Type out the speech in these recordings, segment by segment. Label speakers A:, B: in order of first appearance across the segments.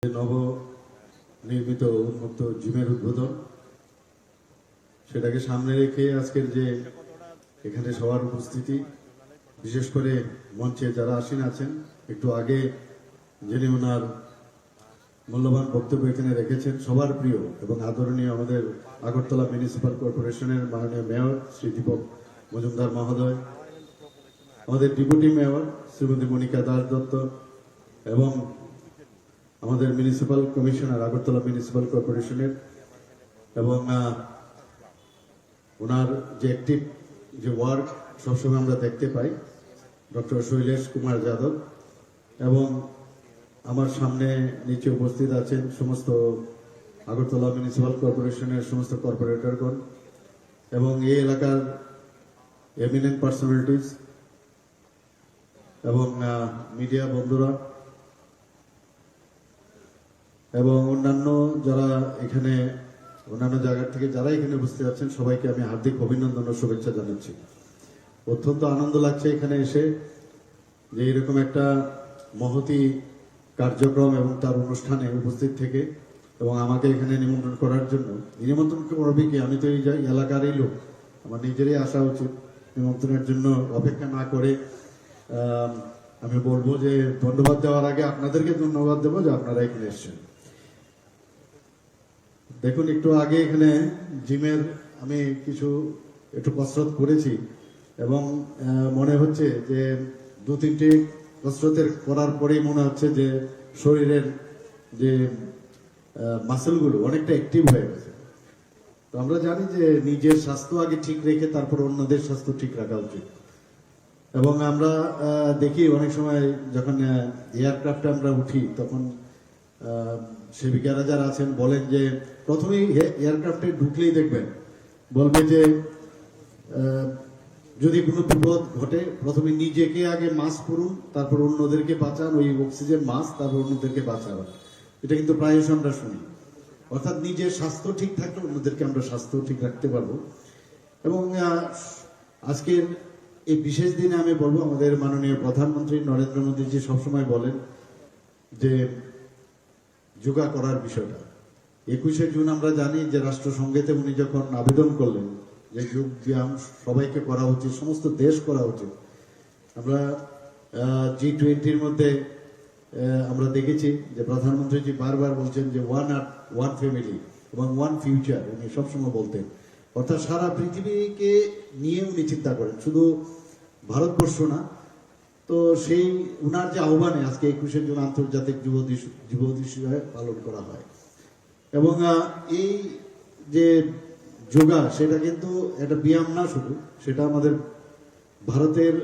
A: নবনির্মিত উন্মুক্ত জিমের উদ্বোধন, সেটাকে সামনে রেখে আজকের যে এখানে সবার উপস্থিতি, বিশেষ করে মঞ্চে যারা আসীন আছেন, একটু আগে যিনি ওনার মূল্যবান বক্তব্য এখানে রেখেছেন, সবার প্রিয় এবং আদরণীয় আমাদের আগরতলা মিউনিসিপাল কর্পোরেশনের মাননীয় মেয়র শ্রী দীপক মজুমদার মহোদয়, আমাদের ডেপুটি মেয়র শ্রীমতী মনিকা দাস দত্ত এবং আমাদের মিউনিসিপাল কমিশনার আগরতলা মিউনিসিপাল কর্পোরেশনের এবং ওনার যে অ্যাক্টিভ যে ওয়ার্ক সবসময় আমরা দেখতে পাই ডক্টর শৈলেশ কুমার যাদব, এবং আমার সামনে নিচে উপস্থিত আছেন সমস্ত আগরতলা মিউনিসিপাল কর্পোরেশনের সমস্ত কর্পোরেটরগণ এবং এই এলাকার এমিনেন্ট পার্সোনালিটিস এবং মিডিয়া বন্ধুরা এবং অন্যান্য যারা এখানে অন্যান্য জায়গা থেকে যারা এখানে উপস্থিত আছেন, সবাইকে আমি হার্দিক অভিনন্দন ও শুভেচ্ছা জানাচ্ছি। অত্যন্ত আনন্দ লাগছে এখানে এসে যে এরকম একটা মহতি কার্যক্রম এবং তার অনুষ্ঠানে উপস্থিত থেকে, এবং আমাকে এখানে নিমন্ত্রণ করার জন্য। নিমন্ত্রণ করবে কি, আমি তো এই এলাকারই লোক, আমার নিজেরই আসা উচিত। নিমন্ত্রণের জন্য অপেক্ষা না করে আমি বলবো যে ধন্যবাদ দেওয়ার আগে আপনাদেরকে ধন্যবাদ দেবো যে আপনারা এখানে এসেছেন। দেখুন, একটু আগে এখানে জিমের আমি একটু কসরত করেছি এবং মনে হচ্ছে যে 2-3টি কসরতের করার পরেই মনে হচ্ছে যে শরীরের যে মাসেলগুলো অনেকটা অ্যাক্টিভ হয়ে গেছে। তো আমরা জানি যে নিজের স্বাস্থ্য আগে ঠিক রেখে তারপর অন্যদের স্বাস্থ্য ঠিক রাখা উচিত। এবং আমরা দেখি অনেক সময় যখন এয়ারক্রাফটে আমরা উঠি, তখন সেবিকারা যারা আছেন বলেন যে প্রথমেই এয়ারক্রাফটে ঢুকলেই দেখবেন বলবে যে যদি কোনো বিপদ ঘটে প্রথমে নিজেকে আগে মাস্ক পরুন, তারপর অন্যদেরকে বাঁচান, ওই অক্সিজেন মাস্ক, তারপর অন্যদেরকে বাঁচাবেন। এটা কিন্তু প্রায়শ আমরা শুনি। অর্থাৎ নিজের স্বাস্থ্য ঠিক থাকলে অন্যদেরকে আমরা স্বাস্থ্য ঠিক রাখতে পারবো। এবং আজকের এই বিশেষ দিনে আমি বলবো, আমাদের মাননীয় প্রধানমন্ত্রী নরেন্দ্র মোদীজি সবসময় বলেন যে যোগা করার বিষয়টা। 21শে জুন আমরা জানি যে রাষ্ট্রসংঘেতে উনি যখন আবেদন করলেন যে যোগ ব্যায়াম সবাইকে করা উচিত, সমস্ত দেশ করা উচিত। আমরা G20-র মধ্যে আমরা দেখেছি যে প্রধানমন্ত্রীজি বারবার বলছেন যে ওয়ান আর্থ, ওয়ান ফ্যামিলি এবং ওয়ান ফিউচার, উনি সবসময় বলতেন। অর্থাৎ সারা পৃথিবীকে নিয়ে উনি চিন্তা করেন, শুধু ভারতবর্ষ না। তো সেই উনার যে আহ্বানে আজকে 21শে জুন আন্তর্জাতিক যুব দিবস পালন করা হয়। এবং এই যে যোগা, সেটা কিন্তু একটা ব্যায়াম না শুধু, সেটা আমাদের ভারতের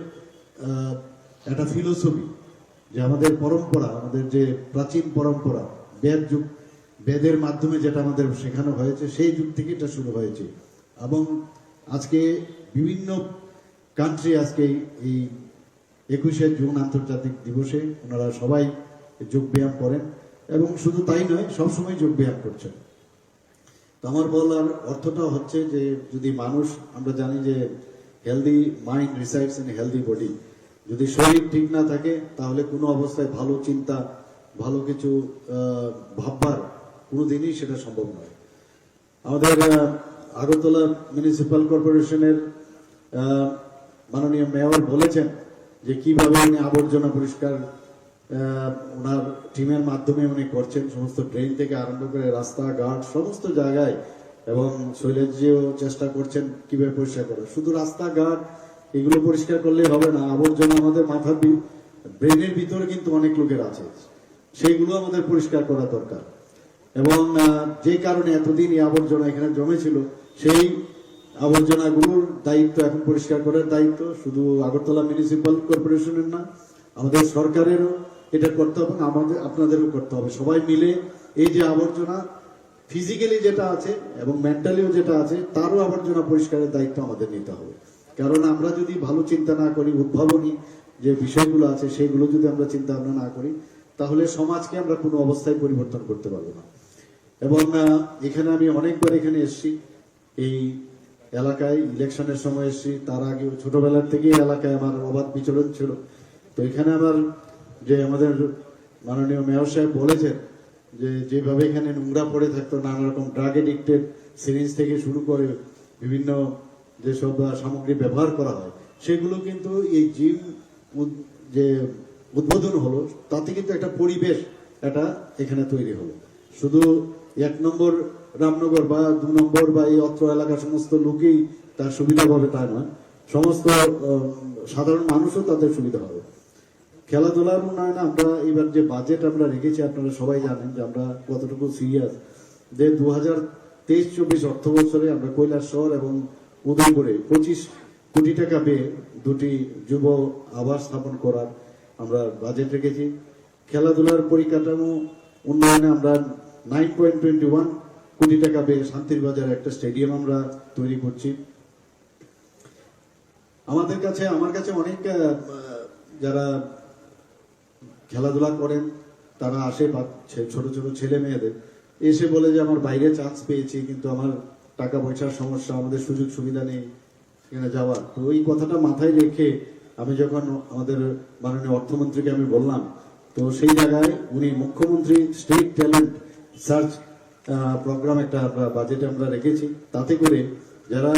A: একটা ফিলোসফি, যে আমাদের পরম্পরা, আমাদের যে প্রাচীন পরম্পরা, বেদের মাধ্যমে যেটা আমাদের শেখানো হয়েছে, সেই যুগ থেকে এটা শুরু হয়েছে। এবং আজকে বিভিন্ন কান্ট্রি আজকে এই 21শে জুন আন্তর্জাতিক দিবসে ওনারা সবাই যোগ ব্যায়াম করেন, এবং শুধু তাই নয়, সবসময় যোগ ব্যায়াম করছেন। তো আমার বলার অর্থটা হচ্ছে যে যদি মানুষ, আমরা জানি যে healthy mind resides in healthy body, যদি শরীর ঠিক না থাকে তাহলে কোনো অবস্থায় ভালো চিন্তা, ভালো কিছু ভাববার কোনোদিনই সেটা সম্ভব নয়। আমাদের আগরতলা মিউনিসিপাল কর্পোরেশনের মাননীয় মেয়র বলেছেন যে কিভাবে উনি আবর্জনা পরিষ্কার ওনার টিমের মাধ্যমে উনি করছেন, সমস্ত ড্রেন থেকে আরম্ভ করে রাস্তাঘাট সমস্ত জায়গায়। এবং শৈলেশজিও চেষ্টা করছেন কিভাবে পরিষ্কার করা। শুধু রাস্তাঘাট এগুলো পরিষ্কার করলে হবে না, আবর্জনা আমাদের মাথার ব্রেনের ভিতরে কিন্তু অনেক লোকের আছে, সেইগুলো আমাদের পরিষ্কার করা দরকার। এবং যে কারণে এতদিন এই আবর্জনা এখানে জমেছিল, সেই আবর্জনাগুলোর দায়িত্ব এখন পরিষ্কার করার দায়িত্ব শুধু আগরতলা মিউনিসিপাল কর্পোরেশনের না, আমাদের সরকারেরও এটা করতে হবে, আমাদের আপনাদেরও করতে হবে। সবাই মিলে এই যে আবর্জনা ফিজিক্যালি যেটা আছে এবং মেন্টালিও যেটা আছে, তারও আবর্জনা পরিষ্কারের দায়িত্ব আমাদের নিতে হবে। কারণ আমরা যদি ভালো চিন্তা না করি, উদ্ভাবনী যে বিষয়গুলো আছে সেগুলো যদি আমরা চিন্তা ভাবনা না করি, তাহলে সমাজকে আমরা কোনো অবস্থায় পরিবর্তন করতে পারবো না। এবং এখানে আমি অনেকবার এখানে এসেছি, এই এলাকায় ইলেকশনের সময় এসেছি, তার আগে ছোটবেলার থেকেই এলাকায় আমার অবাধ বিচরণ ছিল। তো এখানে আমার যে আমাদের মাননীয় মেয়র সাহেব বলেছেন যে যেভাবে এখানে নোংরা পড়ে থাকতো, নানা রকম ড্রাগ এডিক্টেড সিরিঞ্জ থেকে শুরু করে বিভিন্ন যেসব সামগ্রী ব্যবহার করা হয়, সেগুলো কিন্তু এই জিম যে উদ্বোধন হলো তাতে কিন্তু একটা পরিবেশ এটা এখানে তৈরি হলো। শুধু 1 নম্বর রামনগর বা 2 নম্বর বা এই অত্র এলাকার সমস্ত লোকেই তার সুবিধা পাবে তা নয়, সমস্ত সাধারণ মানুষও তাদের সুবিধা হবে। খেলাধুলার উন্নয়নে আমরা এবার যে বাজেট আমরা রেখেছি, আপনারা সবাই জানেন যে আমরা কতটুকু সিরিয়াস, যে 2023-24 অর্থ বছরে আমরা কৈলাসহর এবং উদয়পুরে 25 কোটি টাকা পেয়ে 2টি যুব আবাস স্থাপন করার আমরা বাজেট রেখেছি। খেলাধুলার পরিকাঠামো উন্নয়নে আমরা 9.21 কোটি টাকা পেয়ে শান্তির বাজারে একটা স্টেডিয়াম আমরা তৈরি করছি। আমার কাছে অনেক যারা খেলাধুলা করেন তারা আসে, ছোট ছোট ছেলে মেয়েদের এসে বলে যে আমার বাইরে চান্স পেয়েছি, কিন্তু আমার টাকা পয়সার সমস্যা, আমাদের সুযোগ সুবিধা নেই এখানে যাওয়ার। তো ওই কথাটা মাথায় রেখে আমি যখন আমাদের মাননীয় অর্থমন্ত্রীকে আমি বললাম, তো সেই জায়গায় উনি মুখ্যমন্ত্রী স্টেট ট্যালেন্ট সার্চ প্রোগ্রাম একটা বাজেটে আমরা রেখেছি। তাতে করে যারা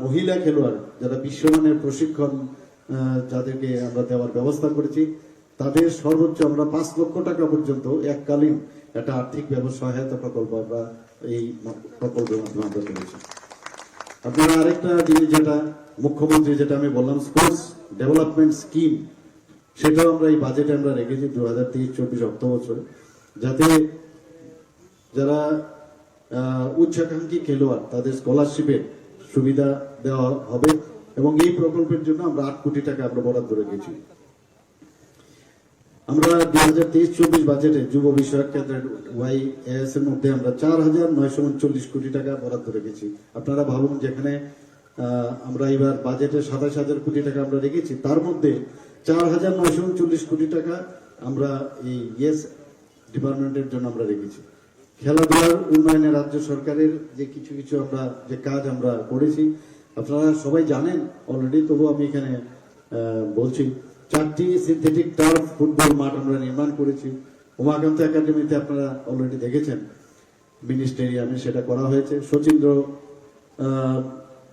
A: মহিলা খেলোয়াড়, যারা বিশ্বমানের প্রশিক্ষণ যাদেরকে আমরা দেওয়ার ব্যবস্থা করেছি, তাদের সর্বোচ্চ আমরা 5 লক্ষ টাকা পর্যন্ত এককালীন একটা আর্থিক সহায়তা প্রকল্প আমরা এই প্রকল্পের মাধ্যমে আমরা করেছি। আপনারা আরেকটা জিনিস যেটা মুখ্যমন্ত্রী যেটা আমি বললাম স্পোর্টস ডেভেলপমেন্ট স্কিম, সেটাও আমরা এই বাজেটে আমরা রেখেছি 2023-24 অর্থ বছরে, যাতে যারা উচ্চাকাঙ্ক্ষী খেলোয়াড় তাদের স্কলারশিপের সুবিধা দেওয়া হবে, এবং এই প্রকল্পের জন্য আমরা 8 কোটি টাকা আমরা বরাদ্দ রেখেছি। আমরা 2023-24 বাজেটে যুব বিষয়ক কেন্দ্রের YAS এর মধ্যে আমরা 4,939 কোটি টাকা বরাদ্দ রেখেছি। আপনারা ভাবুন, যেখানে আমরা এবার বাজেটে 27,000 কোটি টাকা আমরা রেখেছি, তার মধ্যে 4,939 কোটি টাকা আমরা এই ইয়েস ডিপার্টমেন্টের জন্য আমরা রেখেছি। খেলাধুলার উন্নয়নে রাজ্য সরকারের যে কিছু আমরা যে কাজ আমরা করেছি আপনারা সবাই জানেন অলরেডি, তবু আমি এখানে বলছি, 4টি সিনথেটিক টার্ফ ফুটবল মাঠ আমরা নির্মাণ করেছি। উমাকান্ত একাডেমিতে আপনারা অলরেডি দেখেছেন, মিনি স্টেডিয়ামে সেটা করা হয়েছে। শচীন্দ্র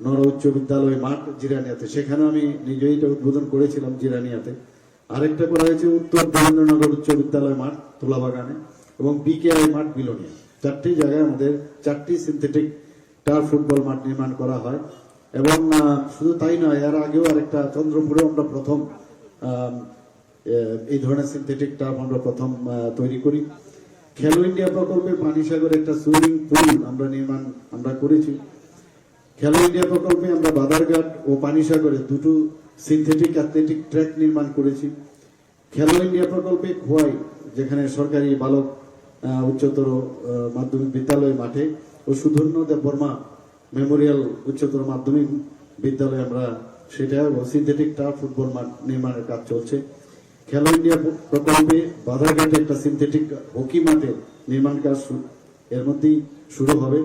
A: নর উচ্চ বিদ্যালয় মাঠ জিরানিয়াতে, সেখানে আমি নিজেই এটা উদ্বোধন করেছিলাম জিরানিয়াতে। আরেকটা করা হয়েছে উত্তর দেবেন্দ্রনগর উচ্চ বিদ্যালয় মাঠ তোলাবাগানে, এবং BKI মাঠ বিলোনিয়া। 4টি জায়গায় আমাদের 4টি সিনথেটিক টার্ফ ফুটবল মাঠ নির্মাণ করা হয়। এবং শুধু তাই নয়, এর আগেও আরেকটা চন্দ্রপুরে আমরা প্রথম এই ধরনের সিনথেটিক টার্ফ আমরা প্রথম তৈরি করি। খেলো ইন্ডিয়া প্রকল্পে পানিসাগরে একটা সুইমিং পুল আমরা করেছি। খেলো ইন্ডিয়া প্রকল্পে আমরা বাদারঘাট ও পানিসাগরে 2টো সিনথেটিক অ্যাথলেটিক ট্র্যাক নির্মাণ করেছি। খেলো ইন্ডিয়া প্রকল্পে খোয়াই, যেখানে সরকারি বালক উচ্চতর মাধ্যমিক বিদ্যালয় মাঠে ও সুধন্য দেব বর্মা মেমোরিয়াল উচ্চতর মাধ্যমিক বিদ্যালয়ে আমরা সেটা সিনথেটিক টার্ফ ফুটবল মাঠ নির্মাণের কাজ চলছে। খেলো ইন্ডিয়া প্রকল্পে বাধারঘাটে একটা সিনথেটিক হকি মাঠে নির্মাণ কাজ এর মধ্যেই শুরু হবে।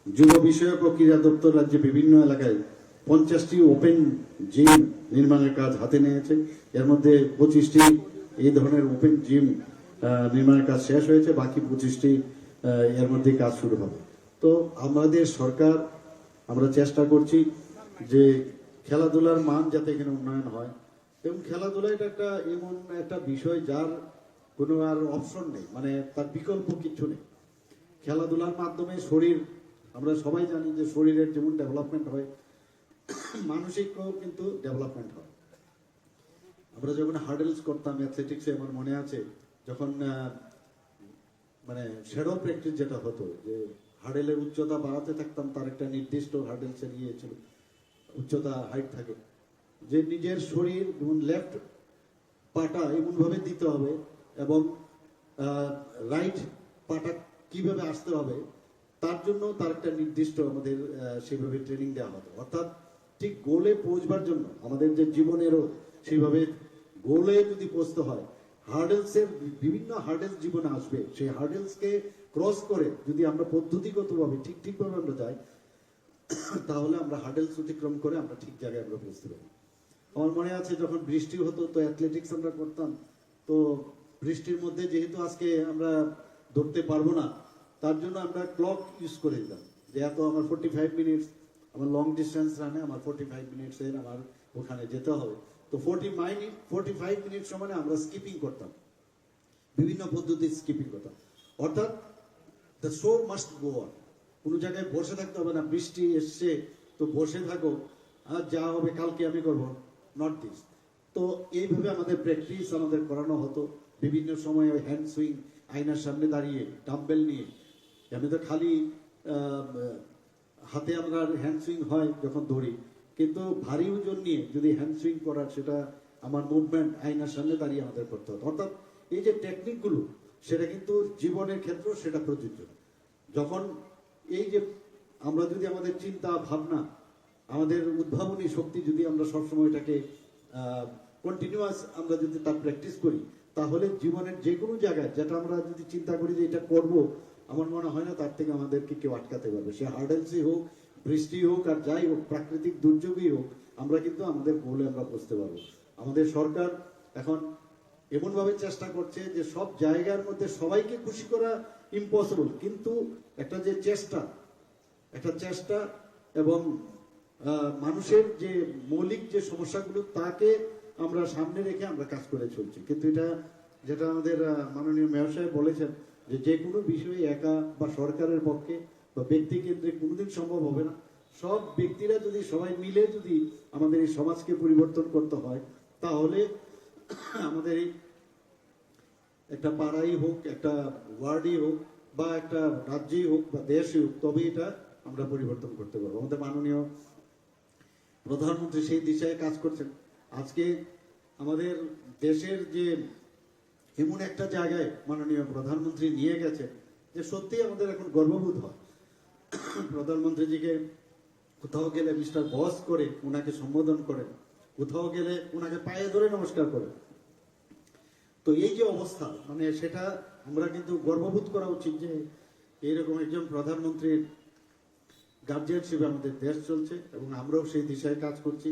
A: যুব বিষয়ক ও ক্রীড়া দপ্তর রাজ্যে বিভিন্ন এলাকায় 50টি ওপেন জিম নির্মাণের কাজ হাতে নিয়েছে। এর মধ্যে 25টি এই ধরনের ওপেন জিম নির্মাণের কাজ শেষ হয়েছে, বাকি 25টি এর মধ্যে কাজ শুরু হবে। তো আমাদের সরকার আমরা চেষ্টা করছি যে খেলাধুলার মান যাতে এখানে উন্নয়ন হয়, এবং খেলাধুলা এটা একটা এমন একটা বিষয় যার কোনো আর অপশন নেই, মানে তার বিকল্প কিছু নেই। খেলাধুলার মাধ্যমে শরীর, আমরা সবাই জানি যে শরীরের যেমন ডেভেলপমেন্ট হয়, মানসিকও কিন্তু ডেভেলপমেন্ট হয়। আমরা যখন হার্ডেলস করতাম অ্যাথলেটিক্সে, আমার মনে আছে যখন মানে শ্যাডো প্র্যাকটিস যেটা হতো, যে হার্ডেলের উচ্চতা বাড়াতে থাকতাম, তার একটা নির্দিষ্ট হার্ডেলসের ছিল উচ্চতা, হাইট থাকে, যে নিজের শরীর যেমন লেফট পাটা এমনভাবে দিতে হবে এবং রাইট পাটা কিভাবে আসতে হবে, তার জন্য তার একটা নির্দিষ্ট আমাদের সেভাবে ট্রেনিং দেওয়া হতো। অর্থাৎ ঠিক গোলে পৌঁছবার জন্য আমাদের যে জীবনেরও সেইভাবে গোলে যদি পৌঁছতে হয়, হার্ডেলসের বিভিন্ন হার্ডেলস জীবনে আসবে, সেই হার্ডেলসকে ক্রস করে যদি আমরা পদ্ধতিগতভাবে ঠিকভাবে আমরা যাই, তাহলে আমরা হার্ডেলস অতিক্রম করে আমরা ঠিক জায়গায় আমরা পৌঁছতে পারি। আমার মনে আছে যখন বৃষ্টি হতো তো অ্যাথলেটিক্স আমরা করতাম, তো বৃষ্টির মধ্যে যেহেতু আজকে আমরা ধরতে পারবো না, তার জন্য আমরা ক্লক ইউজ করে দিলাম যে এত আমার 45 মিনিটস, আমার লং ডিস্টেন্স রানে আমার 45 মিনিটসের আমার ওখানে যেতে হবে। তো 45 মিনিট সময় আমরা স্কিপিং করতাম, বিভিন্ন পদ্ধতির স্কিপিং করতাম। অর্থাৎ the show must go on. কোনো জায়গায় বসে থাকতে হবে না, বৃষ্টি এসছে তো বসে থাকো, আর যা হবে কালকে আমি করবো, নট দিস। তো এইভাবে আমাদের প্র্যাকটিস আমাদের করানো হতো। বিভিন্ন সময় ওই হ্যান্ড সুইং, আয়নার সামনে দাঁড়িয়ে ডাম্বেল নিয়ে, আমি তো খালি হাতে আমরা হ্যান্ড সুইং হয় যখন দৌড়ি, কিন্তু ভারী ওজন নিয়ে যদি হ্যান্ড সুইং করার, সেটা আমার মুভমেন্ট আয়নার সামনে দাঁড়িয়ে আমাদের করতে হতো। অর্থাৎ এই যে টেকনিকগুলো, সেটা কিন্তু জীবনের ক্ষেত্রেও সেটা প্রযোজ্য। যখন এই যে আমরা যদি আমাদের চিন্তা ভাবনা, আমাদের উদ্ভাবনী শক্তি যদি আমরা সবসময় এটাকে কন্টিনিউয়াস আমরা যদি তার প্র্যাকটিস করি, তাহলে জীবনের যে কোনো জায়গায় যেটা আমরা যদি চিন্তা করি যে এটা করব, আমার মনে হয় না তার থেকে আমাদেরকে কেউ আটকাতে পারবে। সে হার্ডেলসই হোক, বৃষ্টি হোক, আর যাই হোক, প্রাকৃতিক দুর্যোগই হোক, আমরা কিন্তু আমাদের গোলে আমরা পৌঁছতে পারবো। আমাদের সরকার এখন এমনভাবে চেষ্টা করছে যে সব জায়গার মধ্যে সবাইকে খুশি করা ইম্পসিবল, কিন্তু একটা যে চেষ্টা এবং মানুষের যে মৌলিক যে সমস্যাগুলো, তাকে আমরা সামনে রেখে আমরা কাজ করে চলছি। কিন্তু এটা যেটা আমাদের মাননীয় মেয়র সাহেব বলেছেন, যে কোনো বিষয়ে একা বা সরকারের পক্ষে বা ব্যক্তি কেন্দ্রে কোনোদিন সম্ভব হবে না। সব ব্যক্তিরা যদি সবাই মিলে যদি আমাদের এই সমাজকে পরিবর্তন করতে হয়, তাহলে আমাদের এই একটা পাড়াই হোক, একটা ওয়ার্ডই হোক, বা একটা রাজ্যই হোক, বা দেশই হোক, তবে এটা আমরা পরিবর্তন করতে পারবো। আমাদের মাননীয় প্রধানমন্ত্রী সেই দিশায় কাজ করছেন। আজকে আমাদের দেশের যে এমন একটা জায়গায় মাননীয় প্রধানমন্ত্রী নিয়ে গেছে, যে সত্যি আমাদের এখন গর্ববোধ হয়। প্রধানমন্ত্রীজিকে কোথাও গেলে মিস্টার বস করে ওনাকে সম্বোধন করেন, কোথাও গেলে ওনাকে পায়ে ধরে নমস্কার করেন। তো এই যে অবস্থা, মানে সেটা আমরা কিন্তু গর্ববোধ করা উচিত যে এইরকম একজন প্রধানমন্ত্রীর গার্জিয়ানশিপে আমাদের দেশ চলছে, এবং আমরাও সেই দিশায় কাজ করছি।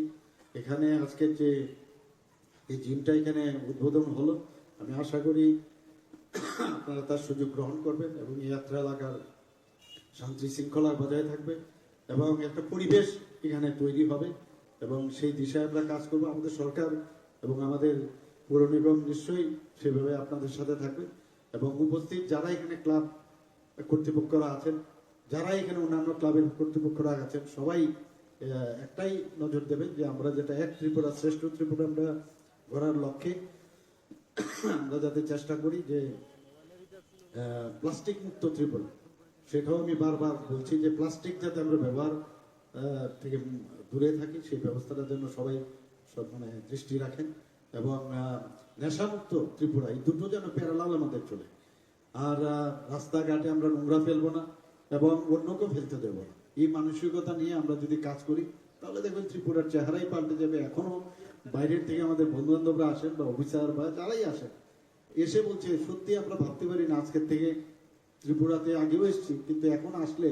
A: এখানে আজকের যে এই জিমটা এখানে উদ্বোধন হলো, আমি আশা করি আপনারা তার সুযোগ গ্রহণ করবেন, এবং এই যাত্রা এলাকার শান্তি শৃঙ্খলা বজায় থাকবে, এবং একটা পরিবেশ এখানে তৈরি হবে, এবং সেই দিশায় আমরা কাজ করবো। আমাদের সরকার এবং আমাদের পৌর নিগম নিশ্চয়ই সেভাবে আপনাদের সাথে থাকবে, এবং উপস্থিত যারা এখানে ক্লাব কর্তৃপক্ষরা আছেন, যারা এখানে অন্যান্য ক্লাবের কর্তৃপক্ষরা আছেন, সবাই একটাই নজর দেবেন যে আমরা যেটা এক ত্রিপুরা শ্রেষ্ঠ ত্রিপুরা আমরা গড়ার লক্ষ্যে আমরা যাতে চেষ্টা করি যে প্লাস্টিক মুক্ত ত্রিপুরা, সেটাও আমি বারবার বলছি যে প্লাস্টিক যাতে আমরা ব্যবহার থেকে দূরে থাকি, সেই ব্যবস্থাটার জন্য সবাই সব মানে দৃষ্টি রাখেন, এবং নেশামুক্ত ত্রিপুরা, এই দুটো যেন প্যারালাল আমাদের চলে। আর রাস্তাঘাটে আমরা নোংরা ফেলবো না, এবং অন্যকেও ফেলতে দেবো না। এই মানসিকতা নিয়ে আমরা যদি কাজ করি, তাহলে দেখবেন ত্রিপুরার চেহারাই পাল্টে যাবে। এখনো বাইরের থেকে আমাদের বন্ধু বান্ধবরা আসেন, বা অফিসার বা যারাই আসেন, এসে বলছে সত্যি আমরা ভাবতে পারি না আজকের থেকে ত্রিপুরাতে আগেও এসেছি, কিন্তু এখন আসলে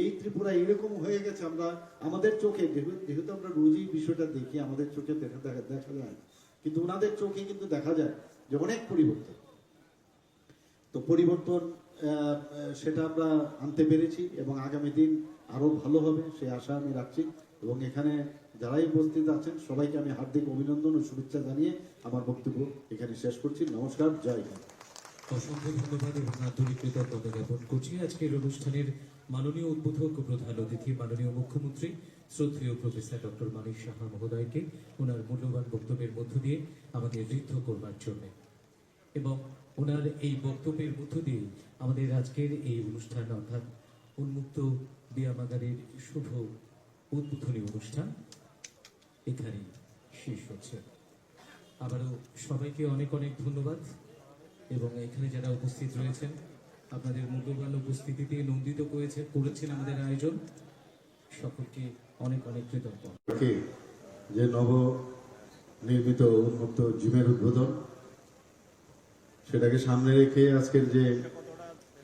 A: এই ত্রিপুরা এরকম হয়ে গেছে। আমরা আমাদের চোখে যেহেতু আমরা রোজই বিষয়টা দেখি, আমাদের চোখে দেখা যায়, কিন্তু ওনাদের চোখে কিন্তু দেখা যায় যে অনেক পরিবর্তন। তো পরিবর্তন সেটা আমরা আনতে পেরেছি, এবং আগামী দিন আরো ভালো হবে সে আশা আমি রাখছি। এবং এখানে যারাই উপস্থিত আছেন সবাইকে আমি হার্দিক অভিনন্দন ও শুভেচ্ছা জানিয়ে আমার বক্তব্য এখানে শেষ করছি। নমস্কার, জয় হিন্দ।
B: অসংখ্য ধন্যবাদ এবং আন্তরিক কৃতজ্ঞতা জ্ঞাপন করছি আজকের অনুষ্ঠানের মাননীয় উদ্বোধক ও প্রধান অতিথি মাননীয় মুখ্যমন্ত্রী শ্রদ্ধেয় প্রফেসর ডক্টর মানিক সাহা মহোদয়কে ওনার মূল্যবান বক্তব্যের মধ্য দিয়ে আমাদের ঋদ্ধ করবার জন্য, এবং ওনার এই বক্তব্যের মধ্য দিয়ে আমাদের আজকের এই অনুষ্ঠান অর্থাৎ উন্মুক্ত ব্যায়ামাগারের শুভ উদ্বোধনী অনুষ্ঠান এখানেই শেষ হচ্ছে। আবারও সবাইকে অনেক অনেক ধন্যবাদ, এবং এখানে যারা উপস্থিত রয়েছেন আপনাদের মূল্যবান উপস্থিতিতে নন্দিত করেছেন আমাদের আয়োজন, সকলকে অনেক অনেক কৃতজ্ঞ।
A: যে নব নির্মিত উন্মুক্ত জিমের উদ্বোধন, সেটাকে সামনে রেখে আজকের যে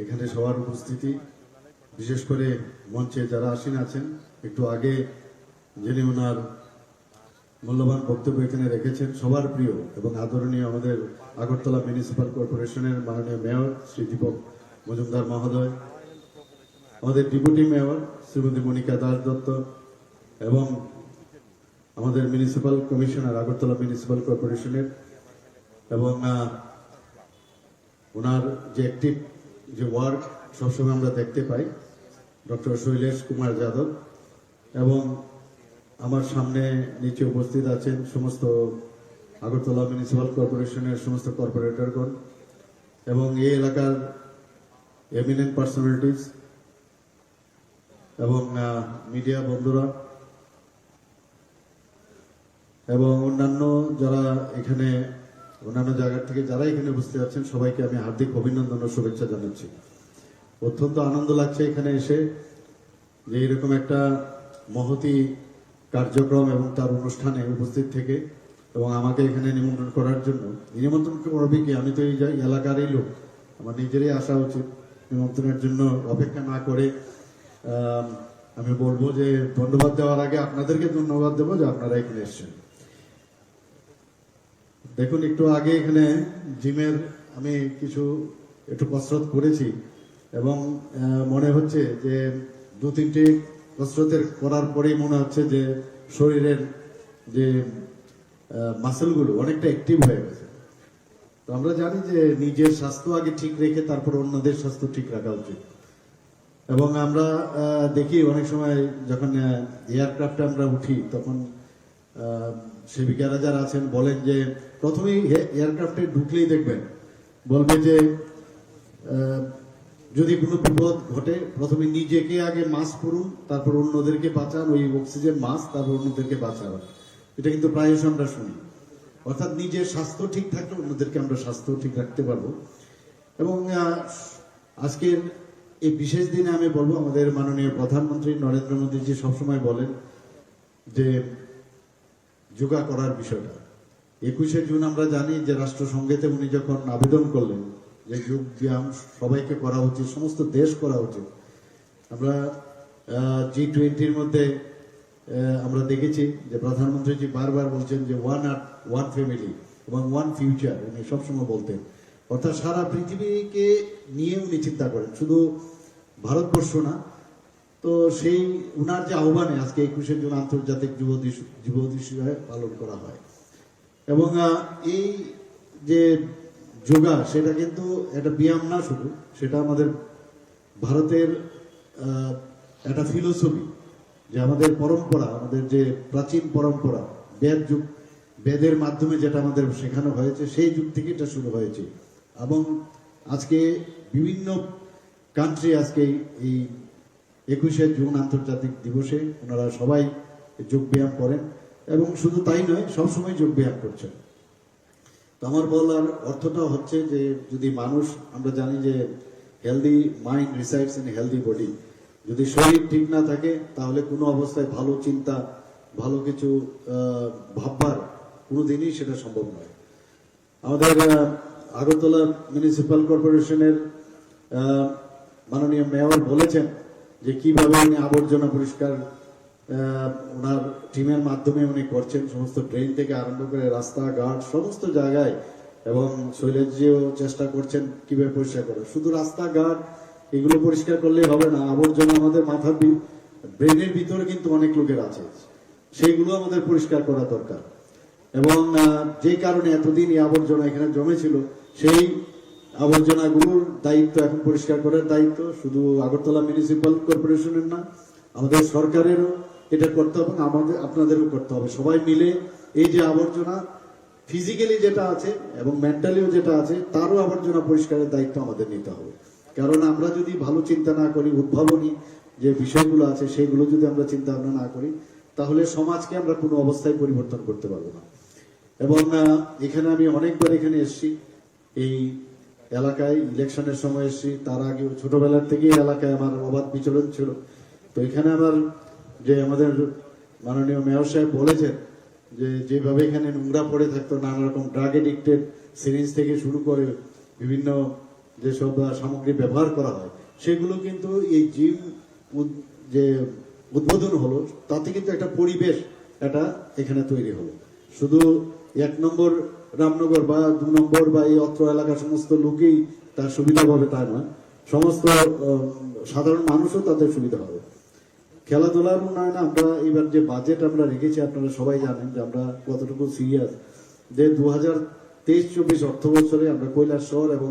A: এখানে সবার উপস্থিতি, বিশেষ করে মঞ্চে যারা আসীন আছেন, একটু আগে যিনি ওনার মূল্যবান বক্তব্য এখানে রেখেছেন সবার প্রিয় এবং আদরণীয় আমাদের আগরতলা মিউনিসিপাল কর্পোরেশনের মাননীয় মেয়র শ্রী দীপক মজুমদার মহোদয়, আমাদের ডেপুটি মেয়র শ্রীমতী মনিকা দাস দত্ত এবং আমাদের মিউনিসিপাল কমিশনার আগরতলা মিউনিসিপাল কর্পোরেশনের এবং ওনার যে অ্যাক্টিভ যে ওয়ার্ক সবসময় আমরা দেখতে পাই ডক্টর শৈলেশ কুমার যাদব, এবং আমার সামনে নিচে উপস্থিত আছেন সমস্ত আগরতলা মিউনিসিপাল কর্পোরেশনের সমস্ত কর্পোরেটরগণ এবং এই এলাকার এমিনেন্ট পার্সোনালিটিস এবং মিডিয়া বন্ধুরা এবং অন্যান্য যারা এখানে অন্যান্য জায়গা থেকে যারা এখানে উপস্থিত আছেন সবাইকে আমি হার্দিক অভিনন্দন ও শুভেচ্ছা জানাচ্ছি। অত্যন্ত আনন্দ লাগছে এখানে এসে যে এরকম একটা মহতি কার্যক্রম এবং তার অনুষ্ঠানে উপস্থিত থেকে এবং আমাকে এখানে নিমন্ত্রণ করার জন্য। নিমন্ত্রণ করবে কি, আমি তো এই এলাকারই লোক, আমার নিজেরই আসা উচিত। নিমন্ত্রণের জন্য অপেক্ষা না করে আমি বলবো যে ধন্যবাদ দেওয়ার আগে আপনাদেরকে ধন্যবাদ দেবো যে আপনারা এখানে এসেছেন। দেখুন, একটু আগে এখানে জিমের আমি একটু কসরত করেছি এবং মনে হচ্ছে যে 2-3টি কসরতের করার পরেই মনে হচ্ছে যে শরীরের যে মাসেলগুলো অনেকটা অ্যাক্টিভ হয়ে গেছে। তো আমরা জানি যে নিজের স্বাস্থ্য আগে ঠিক রেখে তারপর অন্যদের স্বাস্থ্য ঠিক রাখা উচিত। এবং আমরা দেখি অনেক সময় যখন এয়ারক্রাফটে আমরা উঠি তখন সেবিকারা যারা আছেন বলেন যে প্রথমেই এয়ারক্রাফটে ঢুকলেই দেখবেন বলবে যে যদি কোনো বিপদ ঘটে প্রথমে নিজেকে আগে মাস্ক পরুন, তারপর অন্যদেরকে বাঁচান, ওই অক্সিজেন মাস্ক, তারপর অন্যদেরকে বাঁচান। এটা কিন্তু প্রায়শ আমরা শুনি। অর্থাৎ নিজের স্বাস্থ্য ঠিক থাকলে অন্যদেরকে আমরা স্বাস্থ্য ঠিক রাখতে পারবো। এবং আজকের এই বিশেষ দিনে আমি বলবো আমাদের মাননীয় প্রধানমন্ত্রী নরেন্দ্র মোদীজি সবসময় বলেন যে যোগা করার বিষয়টা। 21শে জুন আমরা জানি যে রাষ্ট্রসংঘেতে উনি যখন আবেদন করলেন যে যোগ ব্যায়াম সবাইকে করা উচিত, সমস্ত দেশ করা উচিত। আমরা G20-র মধ্যে আমরা দেখেছি যে প্রধানমন্ত্রীজি বারবার বলছেন যে ওয়ান আর্থ, ওয়ান ফ্যামিলি এবং ওয়ান ফিউচার, উনি সবসময় বলতেন। অর্থাৎ সারা পৃথিবীকে নিয়ে উনি চিন্তা করেন, শুধু ভারতবর্ষ না। তো সেই উনার যে আহ্বানে আজকে 21শে জুন আন্তর্জাতিক যুব দিবস হিসেবে পালন করা হয়। এবং এই যে যোগা সেটা কিন্তু একটা ব্যায়াম না শুধু, সেটা আমাদের ভারতের একটা ফিলোসফি, যে আমাদের পরম্পরা, আমাদের যে প্রাচীন পরম্পরা বেদের মাধ্যমে যেটা আমাদের শেখানো হয়েছে সেই যুগ থেকে এটা শুরু হয়েছে। এবং আজকে বিভিন্ন কান্ট্রি আজকে এই 21শে জুন আন্তর্জাতিক দিবসে ওনারা সবাই যোগ ব্যায়াম করেন এবং শুধু তাই নয়, সবসময় যোগ ব্যায়াম করছেন। তো আমার বলার অর্থটা হচ্ছে যে যদি মানুষ, আমরা জানি যে healthy mind resides in healthy body, যদি শরীর ঠিক না থাকে তাহলে কোনো অবস্থায় ভালো চিন্তা, ভালো কিছু ভাববার কোনোদিনই সেটা সম্ভব নয়। আমাদের আগরতলা মিউনিসিপাল কর্পোরেশনের মাননীয় মেয়র বলেছেন যে কিভাবে উনি আবর্জনা পরিষ্কার ওনার টিমের মাধ্যমে উনি করছেন, সমস্ত ড্রেন থেকে আরম্ভ করে রাস্তাঘাট সমস্ত জায়গায়। এবং শৈলেশজিও চেষ্টা করছেন কিভাবে পরিষ্কার করা। শুধু রাস্তাঘাট এগুলো পরিষ্কার করলেই হবে না, আবর্জনা আমাদের মাথার ব্রেনের ভিতরে কিন্তু অনেক লোকের আছে, সেইগুলো আমাদের পরিষ্কার করা দরকার। এবং যে কারণে এতদিন এই আবর্জনা এখানে জমেছিল, সেই আবর্জনাগুলোর দায়িত্ব এখন পরিষ্কার করার দায়িত্ব শুধু আগরতলা মিউনিসিপাল কর্পোরেশনের না, আমাদের সরকারেরও এটা করতে হবে, আমাদের আপনাদেরও করতে হবে। সবাই মিলে এই যে আবর্জনা ফিজিক্যালি যেটা আছে এবং মেন্টালিও যেটা আছে, তারও আবর্জনা পরিষ্কারের দায়িত্ব আমাদের নিতে হবে। কারণ আমরা যদি ভালো চিন্তা না করি, উদ্ভাবনী যে বিষয়গুলো আছে সেগুলো যদি আমরা চিন্তা ভাবনা না করি, তাহলে সমাজকে আমরা কোনো অবস্থায় পরিবর্তন করতে পারবো না। এবং এখানে আমি অনেকবার এখানে এসেছি, এই এলাকায় ইলেকশনের সময় এসেছি, তার আগে ছোটবেলার থেকেই এলাকায় আমার অবাধ বিচরণ ছিল। তো এখানে আমার যে আমাদের মাননীয় মেয়র সাহেব বলেছেন যে যেভাবে এখানে নোংরা পড়ে থাকতো, নানা রকম ড্রাগ এডিক্টেড সিরিঞ্জ থেকে শুরু করে বিভিন্ন যেসব সামগ্রী ব্যবহার করা হয়, সেগুলো কিন্তু এই জিম যে উদ্বোধন হলো তাতে কিন্তু একটা পরিবেশ এটা এখানে তৈরি হলো। শুধু 1 নম্বর রামনগর বা 2 নম্বর বা এই অত্র এলাকার সমস্ত লোকেই তার সুবিধা পাবে তা নয়, সমস্ত সাধারণ মানুষও তাদের সুবিধা হবে। খেলাধুলার উন্নয়নে আমরা এবার যে বাজেট আমরা রেখেছি, আপনারা সবাই জানেন যে আমরা কতটুকু সিরিয়াস, যে 2023-24 অর্থ বছরে আমরা কৈলাসহর এবং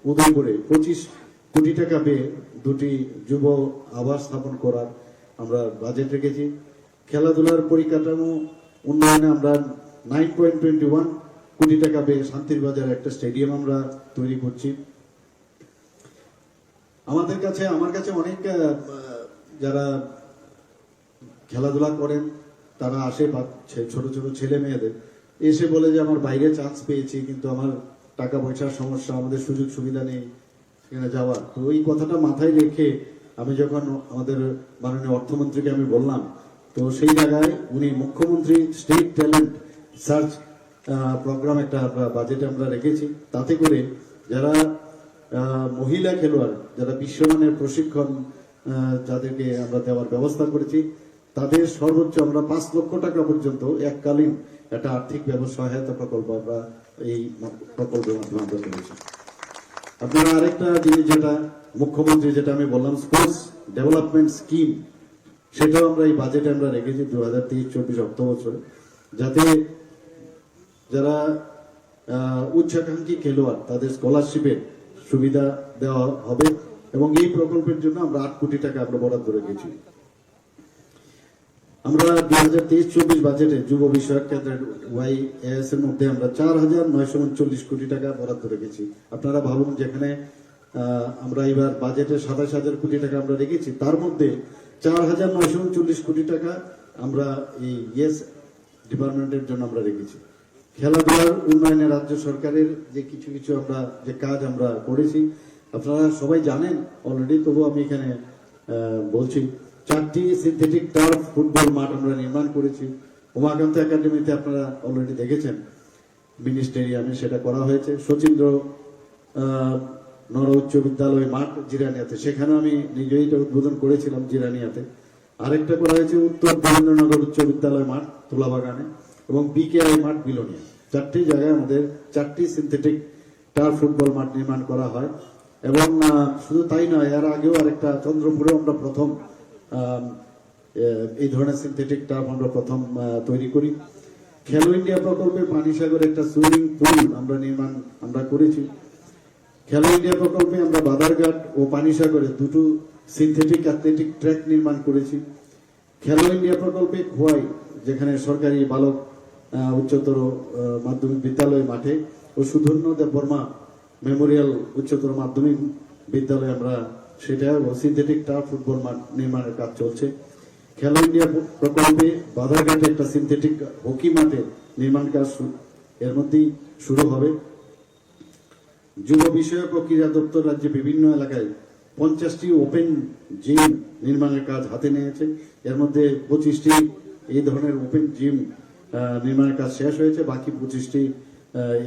A: উদয়পুরে 25 কোটি টাকা পেয়ে 2টি যুব আবাস স্থাপন করার আমরা বাজেট রেখেছি। খেলাধুলার পরিকাঠামো উন্নয়নে আমরা 9.21 কোটি টাকা পেয়ে শান্তির বাজারে একটা স্টেডিয়াম আমরা তৈরি করছি। আমার কাছে অনেক যারা খেলাধুলা করেন তারা আসে, ছোট ছোট ছেলে মেয়েদের এসে বলে যে আমার বাইরে চান্স পেয়েছি, কিন্তু আমার টাকা পয়সার সমস্যা, আমাদের সুযোগ সুবিধা নেই সেখানে যাওয়ার। তো ওই কথাটা মাথায় রেখে আমি যখন আমাদের মাননীয় অর্থমন্ত্রীকে আমি বললাম, তো সেই জায়গায় উনি মুখ্যমন্ত্রী স্টেট ট্যালেন্ট সার্চ প্রোগ্রাম একটা বাজেটে আমরা রেখেছি। তাতে করে যারা মহিলা খেলোয়াড়, যারা বিশ্বমানের প্রশিক্ষণ যাদেরকে আমরা দেওয়ার ব্যবস্থা করেছি, তাদের সর্বোচ্চ আমরা 5 লক্ষ টাকা পর্যন্ত এককালীন একটা আর্থিক সহায়তা প্রকল্প আমরা এই প্রকল্পের মাধ্যমে আমরা করেছি। আপনারা আরেকটা জিনিস যেটা মুখ্যমন্ত্রী যেটা আমি বললাম স্পোর্টস ডেভেলপমেন্ট স্কিম, সেটাও আমরা এই বাজেটে আমরা রেখেছি 2023-24 অর্থ বছরে, যাতে যারা উচ্চাকাঙ্ক্ষী খেলোয়াড় তাদের স্কলারশিপের সুবিধা দেওয়া হবে, এবং এই প্রকল্পের জন্য আমরা 8 কোটি টাকা আমরা বরাদ্দ রেখেছি। আমরা 2023-24 বাজেটে যুব বিষয়ক কেন্দ্রের YAS এর মধ্যে আমরা 4,939 কোটি টাকা বরাদ্দ রেখেছি। আপনারা ভাবুন, যেখানে আমরা এবার বাজেটে 27,000 কোটি টাকা আমরা রেখেছি, তার মধ্যে 4,939 কোটি টাকা আমরা এই ইয়েস ডিপার্টমেন্টের জন্য আমরা রেখেছি। খেলাধুলার উন্নয়নে রাজ্য সরকারের যে কিছু কিছু আমরা যে কাজ আমরা করেছি আপনারা সবাই জানেন অলরেডি, তবু আমি এখানে বলছি। 4টি সিনথেটিক টার্ফ ফুটবল মাঠ আমরা নির্মাণ করেছি। উমাকান্ত একাডেমিতে আপনারা অলরেডি দেখেছেন, মিনি স্টেডিয়ামে সেটা করা হয়েছে। শচীন্দ্র নর উচ্চ বিদ্যালয় মাঠ জিরানিয়াতে, সেখানে আমি নিজেই এটা উদ্বোধন করেছিলাম জিরানিয়াতে। আরেকটা করা হয়েছে উত্তর দেবেন্দ্রনগর উচ্চ বিদ্যালয় মাঠ তুলাবাগানে, এবং BKI মাঠ বিলোনিয়া। 4টি জায়গায় আমাদের 4টি সিনথেটিক টার্ফ ফুটবল মাঠ নির্মাণ করা হয়। এবং শুধু তাই নয়, এর আগেও আরেকটা চন্দ্রপুরে আমরা প্রথম এই ধরনের সিনথেটিক টার্ফ আমরা প্রথম তৈরি করি। খেলো ইন্ডিয়া প্রকল্পে পানিসাগরে একটা সুইমিং পুল আমরা করেছি। খেলো ইন্ডিয়া প্রকল্পে আমরা বাদারঘাট ও পানিসাগরে 2টো সিনথেটিক অ্যাথলেটিক ট্র্যাক নির্মাণ করেছি। খেলো ইন্ডিয়া প্রকল্পে খোয়াই, যেখানে সরকারি বালক উচ্চতর মাধ্যমিক বিদ্যালয় মাঠে ও সুধন্য দেববর্মা মেমোরিয়াল উচ্চতর মাধ্যমিক বিদ্যালয়ে আমরা সেটা সিনথেটিক টার্ফ ফুটবল মাঠ নির্মাণের কাজ চলছে। খেলো ইন্ডিয়া প্রকল্পে বাধারঘাটে একটা সিনথেটিক হকি মাঠে নির্মাণ কাজ এর মধ্যেই শুরু হবে। যুব বিষয়ক ও ক্রীড়া দপ্তর রাজ্যে বিভিন্ন এলাকায় 50টি ওপেন জিম নির্মাণের কাজ হাতে নিয়েছে। এর মধ্যে 25টি এই ধরনের ওপেন জিম নির্মাণের কাজ শেষ হয়েছে, বাকি 25টি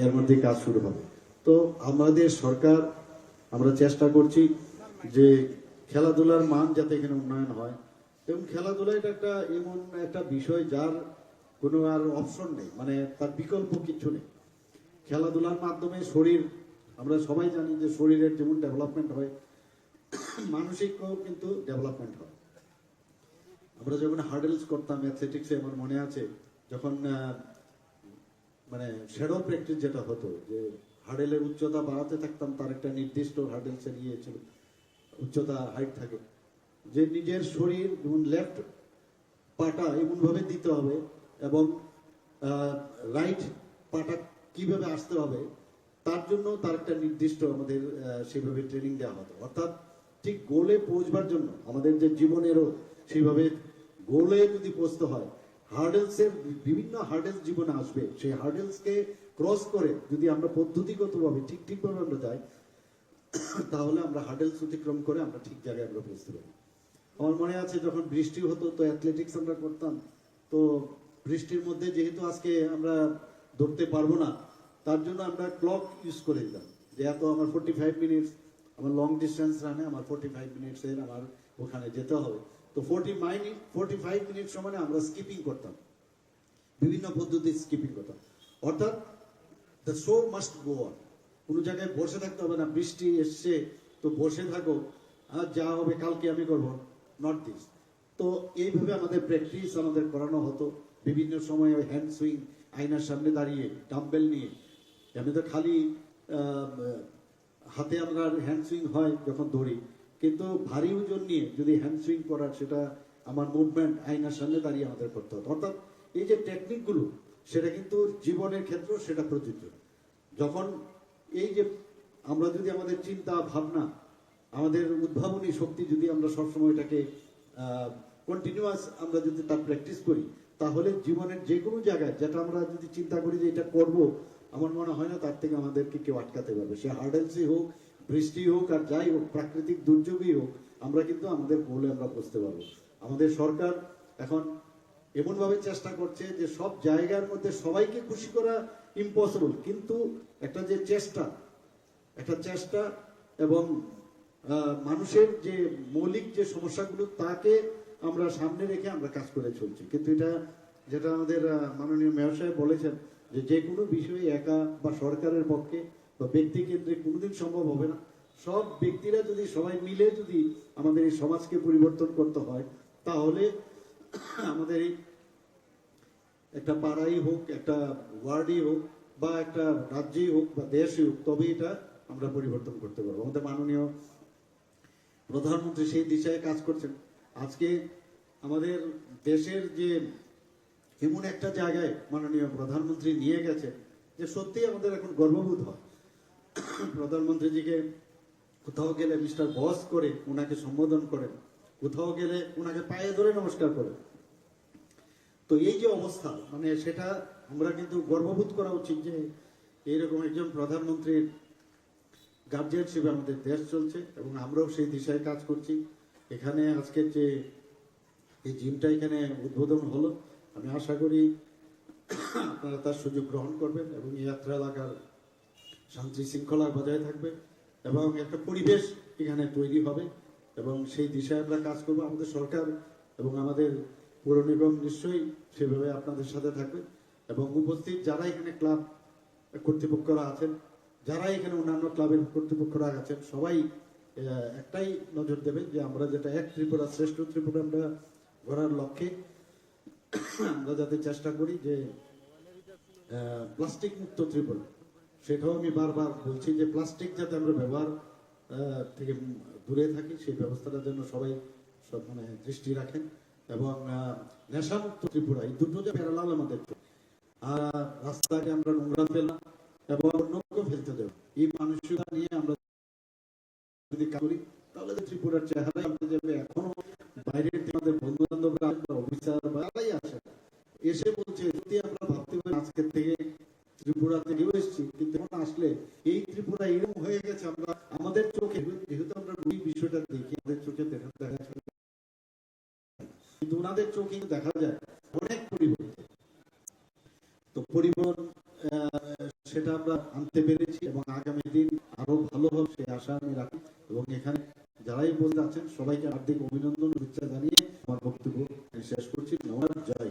A: এর মধ্যে কাজ শুরু হবে। তো আমাদের সরকার আমরা চেষ্টা করছি যে খেলাধুলার মান যাতে এখানে উন্নয়ন হয়, এবং খেলাধুলা এটা একটা এমন একটা বিষয় যার কোনো আর অপশন নেই, মানে তার বিকল্প কিছু নেই। খেলাধুলার মাধ্যমে শরীর, আমরা সবাই জানি যে শরীরের যেমন ডেভেলপমেন্ট হয়, মানসিকও কিন্তু ডেভেলপমেন্ট হয়। আমরা যখন হার্ডেলস করতাম অ্যাথলেটিক্সে, আমার মনে আছে যখন মানে শ্যাডো প্র্যাকটিস যেটা হতো, যে হার্ডেলের উচ্চতা বাড়াতে থাকতাম, তার একটা নির্দিষ্ট হার্ডেলসের ইয়ে ছিল, উচ্চতা হাইট থাকে, যে নিজের শরীর যেমন লেফট পাটা এমন ভাবে দিতে হবে এবং রাইট পাটা কিভাবে আসতে হবে, তার জন্য তার একটা নির্দিষ্ট আমাদের সেভাবে ট্রেনিং দেওয়া হতো। অর্থাৎ ঠিক গোলে পৌঁছবার জন্য আমাদের যে জীবনেরও সেইভাবে গোলে যদি পৌঁছতে হয়, হার্ডেলসের বিভিন্ন হার্ডেলস জীবনে আসবে, সেই হার্ডেলসকে ক্রস করে যদি আমরা পদ্ধতিগতভাবে ঠিকভাবে আমরা যাই, তাহলে আমরা হার্ডেলস অতিক্রম করে আমরা ঠিক জায়গায় আমরা পৌঁছতে পারি। আমার মনে আছে যখন বৃষ্টি হতো, তো অ্যাথলেটিক্স আমরা করতাম, তো বৃষ্টির মধ্যে যেহেতু আজকে আমরা দৌড়তে পারবো না, তার জন্য আমরা ক্লক ইউজ করে দিতাম, যে এত আমার 45 মিনিটস, আমার লং ডিস্টেন্স রানে আমার 45 মিনিটসের আমার ওখানে যেতে হবে। তো 45 মিনিট সময় আমরা স্কিপিং করতাম, বিভিন্ন পদ্ধতি স্কিপিং কথা, অর্থাৎ the show must go on. কোনো জায়গায় বসে থাকতে হবে না, বৃষ্টি এসছে তো বসে থাকো, আর যা হবে কালকে আমি করবো, নট দিস। তো এইভাবে আমাদের প্র্যাকটিস আমাদের করানো হতো বিভিন্ন সময়। ওই হ্যান্ড সুইং, আয়নার সামনে দাঁড়িয়ে ডাম্বেল নিয়ে, আমি তো খালি হাতে আমরা হ্যান্ড সুইং হয় যখন দৌড়ি, কিন্তু ভারী ওজন নিয়ে যদি হ্যান্ড সুইং করার, সেটা আমার মুভমেন্ট আয়নার সামনে দাঁড়িয়ে আমাদের করতে হতো। অর্থাৎ এই যে টেকনিকগুলো, সেটা কিন্তু জীবনের ক্ষেত্রেও সেটা প্রযোজ্য। যখন এই যে আমরা যদি আমাদের চিন্তা ভাবনা, আমাদের উদ্ভাবনী শক্তি যদি আমরা সবসময় এটাকে কন্টিনিউয়াস আমরা যদি তার প্র্যাকটিস করি, তাহলে জীবনের যে কোনো জায়গায় যেটা আমরা যদি চিন্তা করি যে এটা করব, আমার মনে হয় না তার থেকে আমাদেরকে কেউ আটকাতে পারবে। সে হার্ডেলসই হোক, বৃষ্টি হোক, আর যাই হোক, প্রাকৃতিক দুর্যোগই হোক, আমরা কিন্তু আমাদের গোলে আমরা পৌঁছতে পারবো। আমাদের সরকার এখন এমনভাবে চেষ্টা করছে যে সব জায়গার মধ্যে সবাইকে খুশি করা ইম্পসিবল, কিন্তু একটা যে চেষ্টা এবং মানুষের যে মৌলিক যে সমস্যাগুলো, তাকে আমরা সামনে রেখে আমরা কাজ করে চলছি। কিন্তু এটা যেটা আমাদের মাননীয় মেয়র সাহেব বলেছেন, যে কোনো বিষয়ে একা বা সরকারের পক্ষে বা ব্যক্তি কেন্দ্রে কোনোদিন সম্ভব হবে না। সব ব্যক্তিরা যদি সবাই মিলে যদি আমাদের এই সমাজকে পরিবর্তন করতে হয়, তাহলে আমাদের এই একটা পাড়াই হোক, একটা ওয়ার্ডই হোক, বা একটা রাজ্যেই হোক, বা দেশই হোক, তবে এটা আমরা পরিবর্তন করতে পারবো। আমাদের মাননীয় প্রধানমন্ত্রী সেই দিশায় কাজ করছেন। আজকে আমাদের দেশের যে এমন একটা জায়গায় মাননীয় প্রধানমন্ত্রী নিয়ে গেছে, যে সত্যি আমাদের এখন গর্ববোধ হয়। প্রধানমন্ত্রীজিকে কোথাও গেলে মিস্টার বস করে ওনাকে সম্বোধন করেন, কোথাও গেলে ওনাকে পায়ে ধরে নমস্কার করেন। তো এই যে অবস্থা, মানে সেটা আমরা কিন্তু গর্ববোধ করা উচিত যে এইরকম একজন প্রধানমন্ত্রীর গার্জিয়ানশিপে আমাদের দেশ চলছে, এবং আমরাও সেই দিশায় কাজ করছি। এখানে আজকের যে এই জিমটা এখানে উদ্বোধন হলো, আমি আশা করি আপনারা তার সুযোগ গ্রহণ করবেন, এবং এই যাত্রা এলাকার শান্তি শৃঙ্খলা বজায় থাকবে, এবং একটা পরিবেশ এখানে তৈরি হবে, এবং সেই দিশায় আমরা কাজ করবো। আমাদের সরকার এবং আমাদের পৌর নিগম নিশ্চয়ই সেভাবে আপনাদের সাথে থাকবে, এবং উপস্থিত যারা এখানে ক্লাব কর্তৃপক্ষরা আছেন, যারা এখানে অন্যান্য ক্লাবের কর্তৃপক্ষরা আছেন, সবাই একটাই নজর দেবেন যে আমরা যেটা এক ত্রিপুরা শ্রেষ্ঠ ত্রিপুরা আমরা গড়ার লক্ষ্যে আমরা যাতে চেষ্টা করি যে প্লাস্টিক মুক্ত ত্রিপুরা, সেটাও আমি বারবার বলছি যে প্লাস্টিক যাতে আমরা ব্যবহার থেকে দূরে থাকি, সেই ব্যবস্থাটার জন্য সবাই সব মানে দৃষ্টি রাখেন, এবং নেশামুক্ত ত্রিপুরা, এই দুটো যে প্যারালাল আমাদের, আর রাস্তাকে আমরা নোংরা ফেললাম এবং অন্যকে ফেলতে দেব, এই মানসিকতা নিয়ে আমরা যদি কাজ করি, তাহলে ত্রিপুরার চেহারা আমাদের যাবে। এখনো বাইরের আমাদের বন্ধু বান্ধবরা অফিসার বাই আসে, এসে বলছে যদি আমরা ভাবতে পারি আজকের থেকে ত্রিপুরা থেকেও এসেছি, কিন্তু এখন আসলে এই ত্রিপুরা এরকম হয়ে গেছে, আমরা আমাদের চোখে, যেহেতু আমরা এই বিষয়টা দেখি, আমাদের চোখে দেখা যায়, কিন্তু ওনাদের চোখে দেখা যায় অনেক পরিবর্তন। তো পরিবর্তন সেটা আমরা আনতে পেরেছি, এবং আগামী দিন আরো ভালো হবে সেই আশা আমি রাখি। এবং এখানে যারাই বলতে আছেন সবাইকে হার্দিক অভিনন্দন শুভেচ্ছা জানিয়ে আমার বক্তব্য শেষ করছি। নমস্কার, জয়।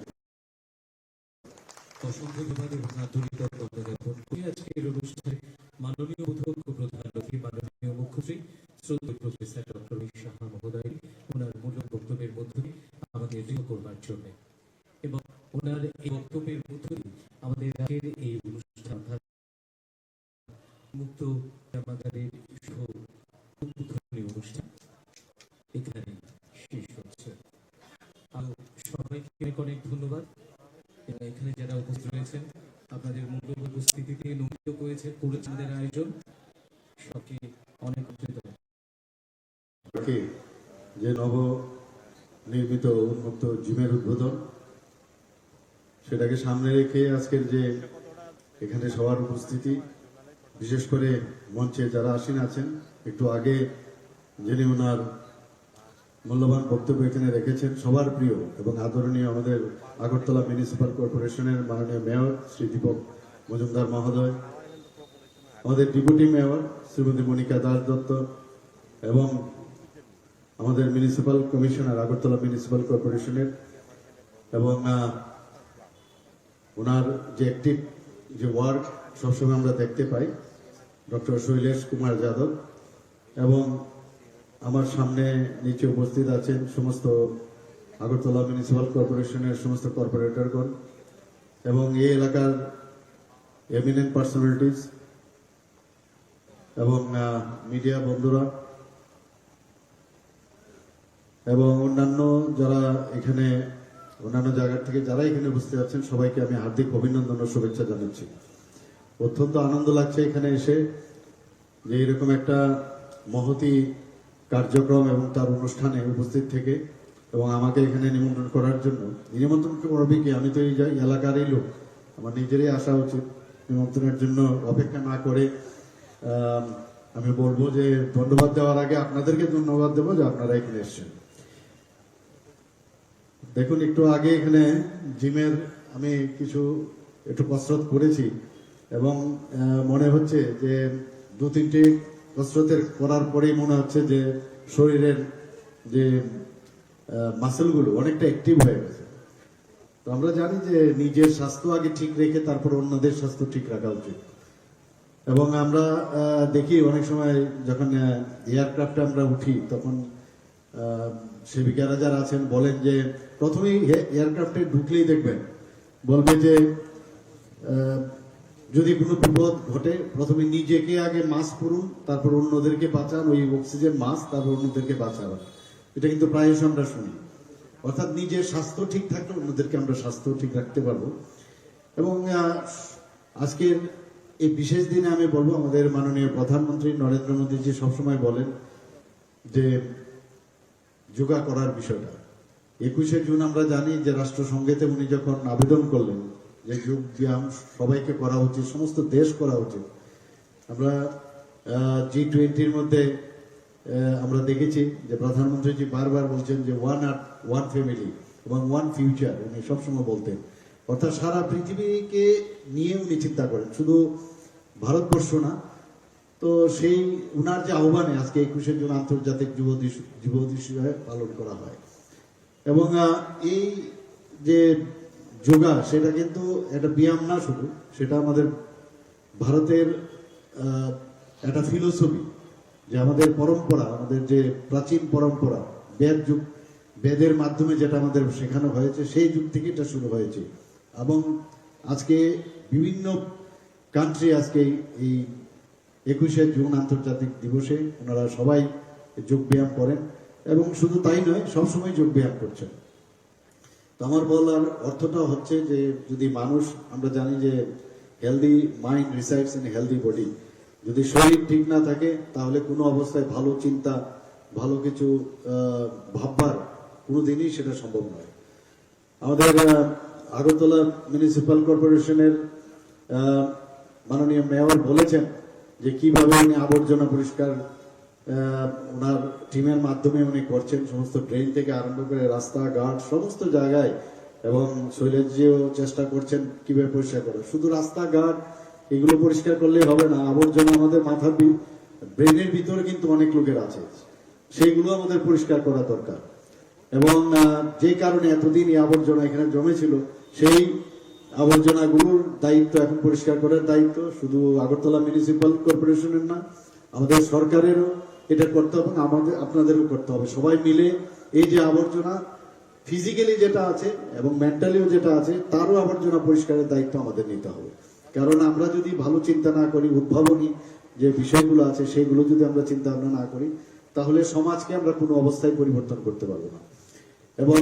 B: অসংখ্য ধন্যবাদ এবং আন্তরিক অভিনন্দন জ্ঞাপন করি। আজকের অনুষ্ঠানে মাননীয় অধ্যক্ষ প্রধান অতিথি মাননীয় মুখ্যমন্ত্রী শ্রদ্ধেয় প্রফেসর ডক্টর সাহা মহোদয় ওনার মূল্য বক্তব্যের মধ্য দিয়ে আমাদের ঋণ করবার জন্য, এবং ওনার এই বক্তব্যের মধ্য দিয়ে আমাদের রাজ্যের এই অনুষ্ঠান মুক্ত আমাদের উদ্বোধনী অনুষ্ঠান এখানে শেষ হচ্ছে। আর সবাইকে অনেক অনেক ধন্যবাদ। এখানে যারা উপস্থিত রয়েছেন, আপনাদের মূল্যবান উপস্থিতিতে নমিত করেছেন আমাদের আয়োজন, সবকে অনেক ধন্যবাদ।
A: যে নব নির্মিত উন্মুক্ত জিমের উদ্বোধন, সেটাকে সামনে রেখে আজকের যে এখানে সবার উপস্থিতি, বিশেষ করে মঞ্চে যারা আসীন আছেন, একটু আগে যিনি ওনার মূল্যবান বক্তব্য এখানে রেখেছেন, সবার প্রিয় এবং আদরণীয় আমাদের আগরতলা মিউনিসিপাল কর্পোরেশনের মাননীয় মেয়র শ্রী দীপক মজুমদার মহোদয়, আমাদের ডেপুটি মেয়র শ্রীমতী মনিকা দাস দত্ত, এবং আমাদের মিউনিসিপাল কমিশনার আগরতলা মিউনিসিপাল কর্পোরেশনের, এবং ওনার যে অ্যাক্টিভ যে ওয়ার্ক সবসময় আমরা দেখতে পাই, ডক্টর শৈলেশ কুমার যাদব, এবং আমার সামনে নিচে উপস্থিত আছেন সমস্ত আগরতলা মিউনিসিপাল কর্পোরেশনের সমস্ত কর্পোরেটরগণ এবং এই এলাকার এমিনেন্ট পার্সোনালিটিস এবং মিডিয়া বন্ধুরা এবং অন্যান্য যারা এখানে অন্যান্য জায়গা থেকে যারা এখানে উপস্থিত আছেন সবাইকে আমি হার্দিক অভিনন্দন ও শুভেচ্ছা জানাচ্ছি। অত্যন্ত আনন্দ লাগছে এখানে এসে যে এরকম একটা মহতি কার্যক্রম এবং তার অনুষ্ঠানে উপস্থিত থেকে এবং আমাকে এখানে নিমন্ত্রণ করার জন্য। নিমন্ত্রণ করবে কি, আমি তো এই এলাকারই লোক, আমার নিজেরই আসা উচিত। নিমন্ত্রণের জন্য অপেক্ষা না করে আমি বলবো যে ধন্যবাদ দেওয়ার আগে আপনাদেরকে ধন্যবাদ দেবো যে আপনারা এখানে এসেছেন। দেখুন, একটু আগে এখানে জিমের আমি কিছু একটু কসরত করেছি এবং মনে হচ্ছে যে 2-3টি কসরতের করার পরেই মনে হচ্ছে যে শরীরের যে মাসেলগুলো অনেকটা অ্যাক্টিভ হয়ে গেছে। তো আমরা জানি যে নিজের স্বাস্থ্য আগে ঠিক রেখে তারপর অন্যদের স্বাস্থ্য ঠিক রাখা উচিত। এবং আমরা দেখি অনেক সময় যখন এয়ারক্রাফটে আমরা উঠি তখন সেবিকারা যারা আছেন বলেন যে প্রথমেই এয়ারক্রাফটে ঢুকলেই দেখবেন বলবে যে যদি কোনো বিপদ ঘটে প্রথমে নিজেকে আগে মাস্ক পরুন, তারপর অন্যদেরকে বাঁচান, ওই অক্সিজেন মাস্ক, তারপর অন্যদেরকে বাঁচান। এটা কিন্তু প্রায়শ আমরা শুনি। অর্থাৎ নিজের স্বাস্থ্য ঠিক থাকলে অন্যদেরকে আমরা স্বাস্থ্য ঠিক রাখতে পারবো। এবং আজকের এই বিশেষ দিনে আমি বলবো আমাদের মাননীয় প্রধানমন্ত্রী নরেন্দ্র মোদীজি সবসময় বলেন যে যোগা করার বিষয়টা। 21শে জুন আমরা জানি যে রাষ্ট্রসংঘেতে উনি যখন আবেদন করলেন যে যোগ ব্যায়াম সবাইকে করা উচিত, সমস্ত দেশ করা উচিত। আমরা G20-র মধ্যে আমরা দেখেছি যে প্রধানমন্ত্রীজি বারবার বলছেন যে ওয়ান আর্থ, ওয়ান ফ্যামিলি এবং ওয়ান ফিউচার, উনি সবসময় বলতেন। অর্থাৎ সারা পৃথিবীকে নিয়ে উনি চিন্তা করেন, শুধু ভারতবর্ষ না। তো সেই উনার যে আহ্বানে আজকে 21শে জুন আন্তর্জাতিক যুব দিবস পালন করা হয়। এবং এই যে যোগা সেটা কিন্তু একটা ব্যায়াম না শুধু, সেটা আমাদের ভারতের একটা ফিলোসফি, যে আমাদের পরম্পরা, আমাদের যে প্রাচীন পরম্পরা, বেদের মাধ্যমে যেটা আমাদের শেখানো হয়েছে সেই যুগ থেকে এটা শুরু হয়েছে। এবং আজকে বিভিন্ন কান্ট্রি আজকে এই 21শে জুন আন্তর্জাতিক দিবসে ওনারা সবাই যোগ ব্যায়াম করেন এবং শুধু তাই নয়, সবসময় যোগ ব্যায়াম করছেন। তো আমার বলার অর্থটা হচ্ছে যে যদি মানুষ, আমরা জানি যে healthy mind resides in healthy body, যদি শরীর ঠিক না থাকে তাহলে কোনো অবস্থায় ভালো চিন্তা, ভালো কিছু ভাববার কোনোদিনই সেটা সম্ভব নয়। আমাদের আগরতলা মিউনিসিপাল কর্পোরেশনের মাননীয় মেয়র বলেছেন যে কিভাবে উনি আবর্জনা পরিষ্কার ওনার টিমের মাধ্যমে উনি করছেন, সমস্ত ড্রেন থেকে আরম্ভ করে রাস্তাঘাট সমস্ত জায়গায়। এবং শৈলেশজিও চেষ্টা করছেন কিভাবে পরিষ্কার করে। শুধু রাস্তাঘাট এগুলো পরিষ্কার করলেই হবে না, আবর্জনা আমাদের মাথার ব্রেনের ভিতরে কিন্তু অনেক লোকের আছে, সেইগুলো আমাদের পরিষ্কার করা দরকার। এবং যে কারণে এতদিন এই আবর্জনা এখানে জমেছিল, সেই আবর্জনাগুলোর দায়িত্ব এখন পরিষ্কার করার দায়িত্ব শুধু আগরতলা মিউনিসিপাল কর্পোরেশনের না, আমাদের সরকারেরও এটা করতে হবে, আমাদের আপনাদেরও করতে হবে। সবাই মিলে এই যে আবর্জনা ফিজিক্যালি যেটা আছে এবং মেন্টালিও যেটা আছে, তারও আবর্জনা পরিষ্কারের দায়িত্ব আমাদের নিতে হবে। কারণ আমরা যদি ভালো চিন্তা না করি, উদ্ভাবনী যে বিষয়গুলো আছে সেগুলো যদি আমরা চিন্তা ভাবনা না করি, তাহলে সমাজকে আমরা কোনো অবস্থায় পরিবর্তন করতে পারবো না। এবং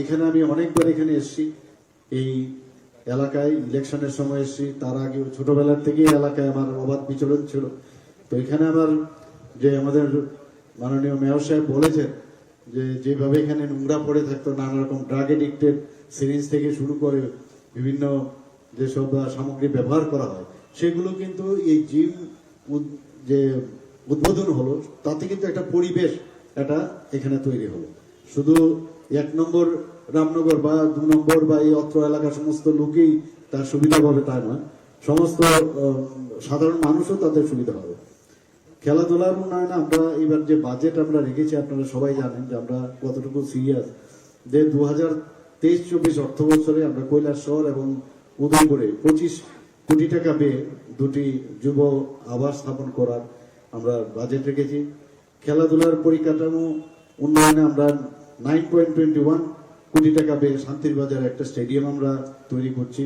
A: এখানে আমি অনেকবার এখানে এসেছি, এই এলাকায় ইলেকশনের সময় এসেছি, তার আগে ছোটবেলার থেকেই এলাকায় আমার অবাধ বিচরণ ছিল। তো এখানে আমার যে আমাদের মাননীয় মেয়র সাহেব বলেছেন যে যেভাবে এখানে নোংরা পড়ে থাকতো, নানা রকম ড্রাগ এডিক্টেড সিরিঞ্জ থেকে শুরু করে বিভিন্ন যেসব সামগ্রী ব্যবহার করা হয়, সেগুলো কিন্তু এই জিম যে উদ্বোধন হলো তাতে কিন্তু একটা পরিবেশ এটা এখানে তৈরি হলো। শুধু 1 নম্বর রামনগর বা 2 নম্বর বা এই অত্র এলাকার সমস্ত লোকেই তার সুবিধা পাবে তা নয়, সমস্ত সাধারণ মানুষও তাদের সুবিধা হবে। খেলাধুলার উন্নয়নে আমরা এবার যে বাজেট আমরা রেখেছি, আপনারা সবাই জানেন যে আমরা কতটুকু সিরিয়াস, যে 2023-24 অর্থ বছরে আমরা কৈলাসহর এবং উদয়পুরে 25 কোটি টাকা ব্যয়ে দুটি যুব আবাস স্থাপন করার আমরা বাজেট রেখেছি। খেলাধুলার পরিকাঠামো উন্নয়নে আমরা 9.21 কোটি টাকা ব্যয়ে শান্তির বাজারে একটা স্টেডিয়াম আমরা তৈরি করছি।